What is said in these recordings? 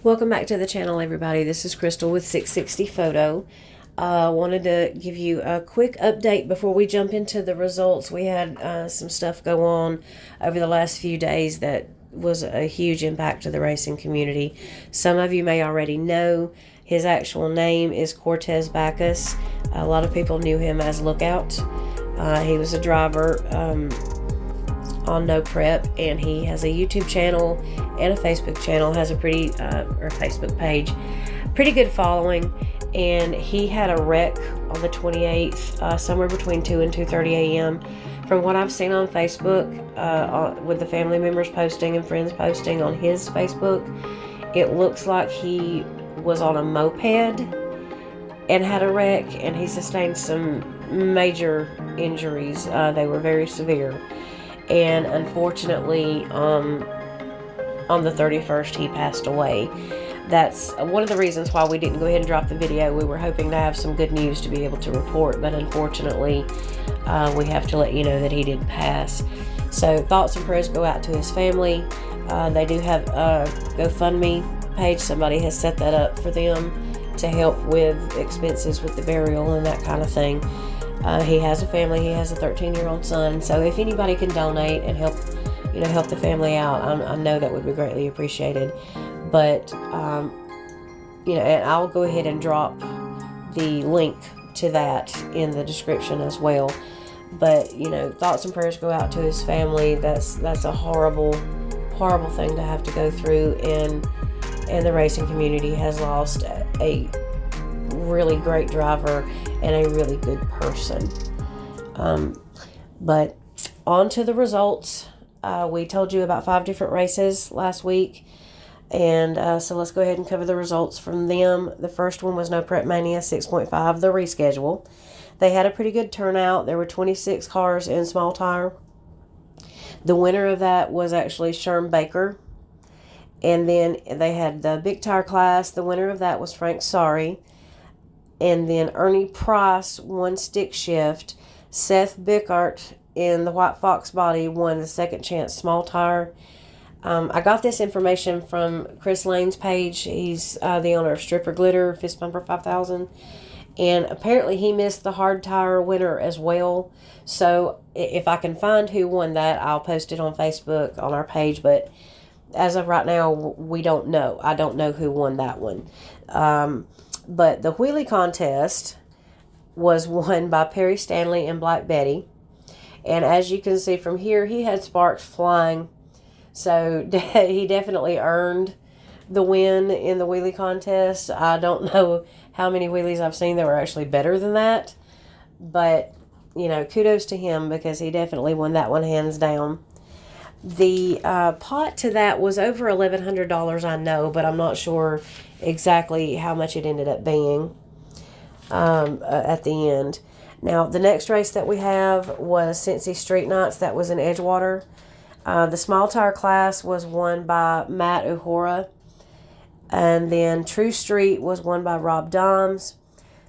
Welcome back to the channel, everybody. This is Crystal with 660 Photo. Wanted to give you a quick update before we jump into the results. We had some stuff go on over the last few days that was a huge impact to the racing community. Some of you may already know his actual name is Cortez Backus. A lot of people knew him as Lookout. He was a driver on No Prep, and he has a YouTube channel and a Facebook channel, has a or Facebook page, pretty good following. And he had a wreck on the 28th, somewhere between 2 and 2:30 a.m. From what I've seen on Facebook, with the family members posting and friends posting on his Facebook, it looks like he was on a moped and had a wreck, and he sustained some major injuries. They were very severe. And unfortunately, on the 31st, he passed away. That's one of the reasons why we didn't go ahead and drop the video. We were hoping to have some good news to be able to report, but unfortunately, we have to let you know that he did pass. So thoughts and prayers go out to his family. They do have a GoFundMe page. Somebody has set that up for them to help with expenses with the burial and that kind of thing. He has a family. He has a 13-year-old son. So if anybody can donate and help the family out, I know that would be greatly appreciated. But, and I'll go ahead and drop the link to that in the description as well. But, thoughts and prayers go out to his family. That's a horrible, horrible thing to have to go through. And the racing community has lost a really great driver and a really good person. But on to the results. We told you about 5 different races last week, and so let's go ahead and cover the results from them. The first one was No Prep Mania 6.5, the reschedule. They had a pretty good turnout. There were 26 cars in small tire. The winner of that was actually Sherm Baker. And then they had the big tire class. The winner of that was Frank Sorry. And then Ernie Price won stick shift. Seth Bickart in the White Fox body won the second chance small tire. I got this information from Chris Lane's page. He's the owner of Stripper Glitter, Fist Bumper 5000. And apparently he missed the hard tire winner as well. So if I can find who won that, I'll post it on Facebook on our page. But as of right now, we don't know. I don't know who won that one. But the wheelie contest was won by Perry Stanley and Black Betty. And as you can see from here, he had sparks flying. So he definitely earned the win in the wheelie contest. I don't know how many wheelies I've seen that were actually better than that. But, kudos to him because he definitely won that one hands down. The pot to that was over $1,100, I know, but I'm not sure exactly how much it ended up being at the end. Now, the next race that we have was Cincy Street Nights. That was in Edgewater. The small tire class was won by Matt Uhura. And then True Street was won by Rob Doms.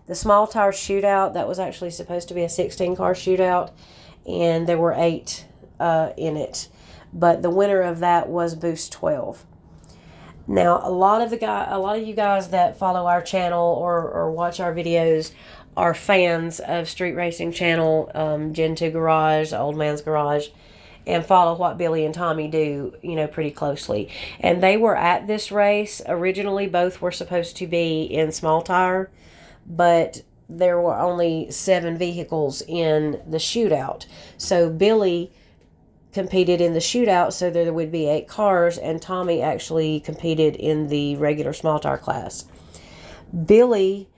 The small tire shootout, that was actually supposed to be a 16-car shootout, and there were 8 in it. But the winner of that was Boost 12. Now, a lot of you guys that follow our channel or watch our videos are fans of Street Racing Channel, Gen 2 Garage, Old Man's Garage, and follow what Billy and Tommy do, pretty closely. And they were at this race. Originally, both were supposed to be in small tire, but there were only 7 vehicles in the shootout. So Billy competed in the shootout, so there would be 8 cars, and Tommy actually competed in the regular small tire class. Billy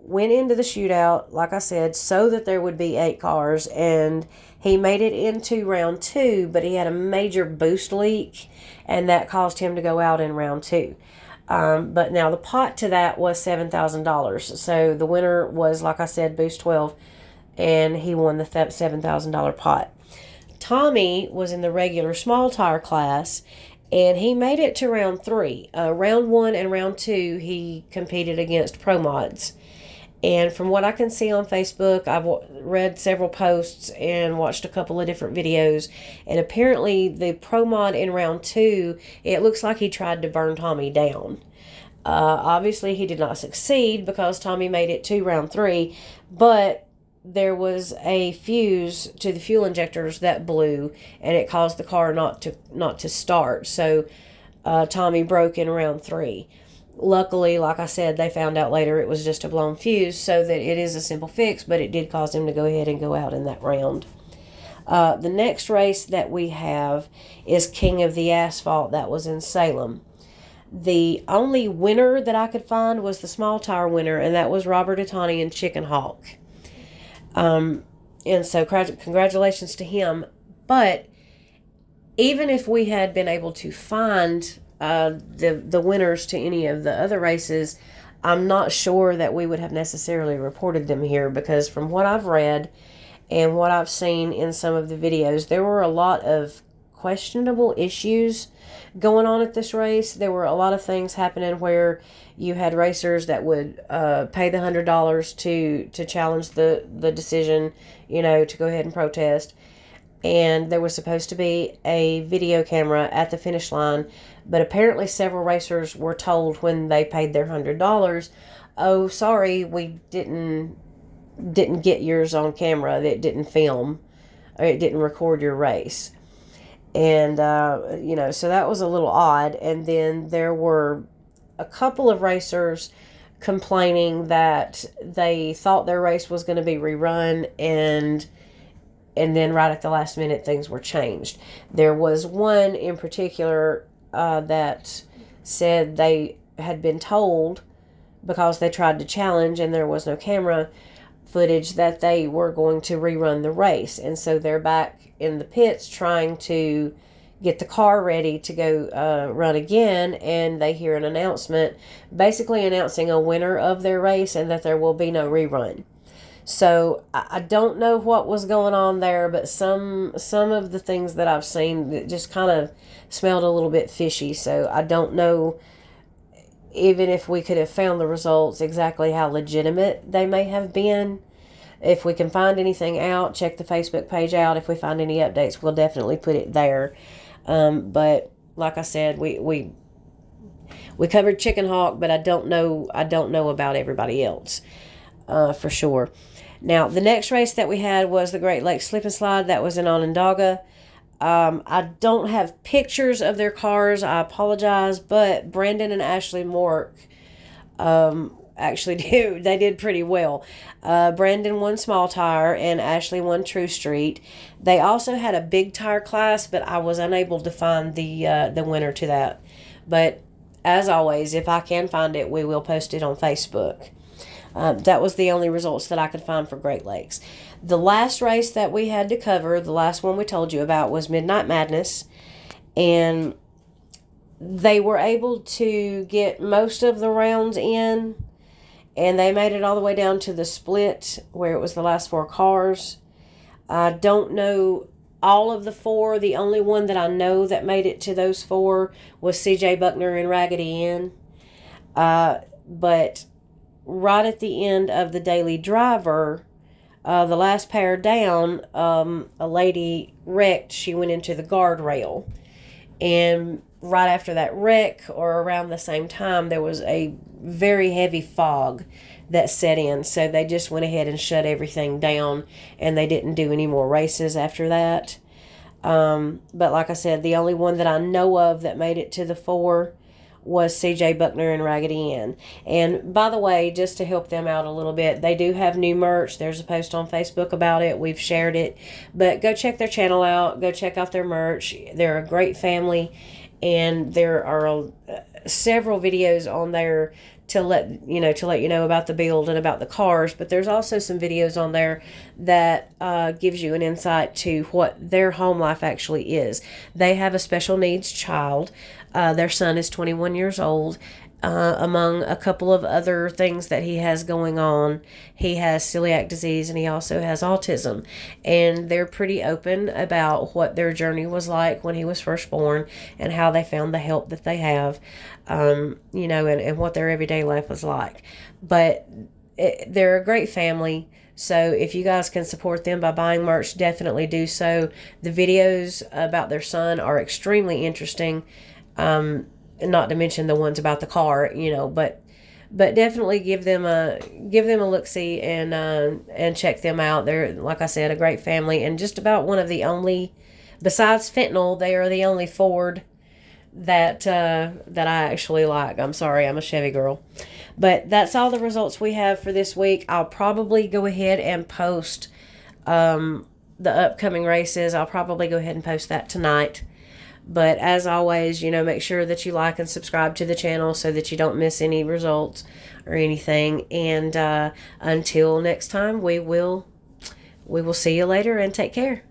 went into the shootout, like I said, so that there would be 8 cars, and he made it into round 2, but he had a major boost leak, and that caused him to go out in round 2. But now the pot to that was $7,000. So the winner was, like I said, Boost 12, and he won the $7,000 pot. Tommy was in the regular small tire class, and he made it to round 3. Round 1 and round 2, he competed against Pro Mods. And from what I can see on Facebook, I've read several posts and watched a couple of different videos. And apparently the Pro Mod in round 2, it looks like he tried to burn Tommy down. Obviously, he did not succeed because Tommy made it to round 3, but there was a fuse to the fuel injectors that blew, and it caused the car not to start. So Tommy broke in round 3. Luckily, like I said, they found out later it was just a blown fuse, so that it is a simple fix, but it did cause him to go ahead and go out in that round. The next race that we have is King of the Asphalt. That was in Salem. The only winner that I could find was the small tire winner, and that was Robert Itani and Chicken Hawk. And so congratulations to him. But even if we had been able to find the winners to any of the other races, I'm not sure that we would have necessarily reported them here, because from what I've read and what I've seen in some of the videos, there were a lot of questionable issues going on at this race. There were a lot of things happening where you had racers that would pay the $100 to challenge the decision, to go ahead and protest. And there was supposed to be a video camera at the finish line, but apparently several racers were told when they paid their $100, "Oh, sorry, we didn't get yours on camera. It didn't film, or it didn't record your race." And so that was a little odd. And then there were a couple of racers complaining that they thought their race was going to be rerun, and then right at the last minute things were changed. There was one in particular that said they had been told, because they tried to challenge and there was no camera footage, that they were going to rerun the race. And so they're back in the pits trying to get the car ready to go run again, and they hear an announcement basically announcing a winner of their race and that there will be no rerun. So I don't know what was going on there, but some of the things that I've seen just kind of smelled a little bit fishy. So I don't know, even if we could have found the results, exactly how legitimate they may have been. If we can find anything out, check the Facebook page out. If we find any updates, we'll definitely put it there. But like I said, we covered Chicken Hawk, but I don't know about everybody else for sure. Now, the next race that we had was the Great Lakes Slip and Slide. That was in Onondaga. I don't have pictures of their cars. I apologize, but Brandon and Ashley Mork actually did pretty well. Brandon won small tire and Ashley won True Street. They also had a big tire class, but I was unable to find the winner to that. But as always, if I can find it, we will post it on Facebook. That was the only results that I could find for Great Lakes. The last race that we had to cover, the last one we told you about, was Midnight Madness. And they were able to get most of the rounds in, and they made it all the way down to the split where it was the last 4 cars. I don't know all of the 4. The only one that I know that made it to those 4 was CJ Buckner and Raggedy Ann. But right at the end of the daily driver, the last pair down, a lady wrecked. She went into the guardrail. And right after that wreck, or around the same time, there was a very heavy fog that set in. So they just went ahead and shut everything down, and they didn't do any more races after that. But like I said, the only one that I know of that made it to the 4 was CJ Buckner and Raggedy Ann. And by the way, just to help them out a little bit, they do have new merch. There's a post on Facebook about it. We've shared it. But go check their channel out. Go check out their merch. They're a great family. And there are several videos on there to let you know about the build and about the cars. But there's also some videos on there that gives you an insight to what their home life actually is. They have a special needs child. Their son is 21 years old. Among a couple of other things that he has going on, he has celiac disease and he also has autism. And they're pretty open about what their journey was like when he was first born and how they found the help that they have, and what their everyday life was like. But they're a great family. So if you guys can support them by buying merch, definitely do so. The videos about their son are extremely interesting. not to mention the ones about the car, but definitely give them a look-see and check them out. They're, like I said, a great family, and just about one of the only, besides Fentanyl, they are the only Ford that I actually like. I'm sorry, I'm a Chevy girl. But that's all the results we have for this week. I'll probably go ahead and post the upcoming races. I'll probably go ahead and post that tonight. But as always, make sure that you like and subscribe to the channel so that you don't miss any results or anything. And until next time, we will see you later, and take care.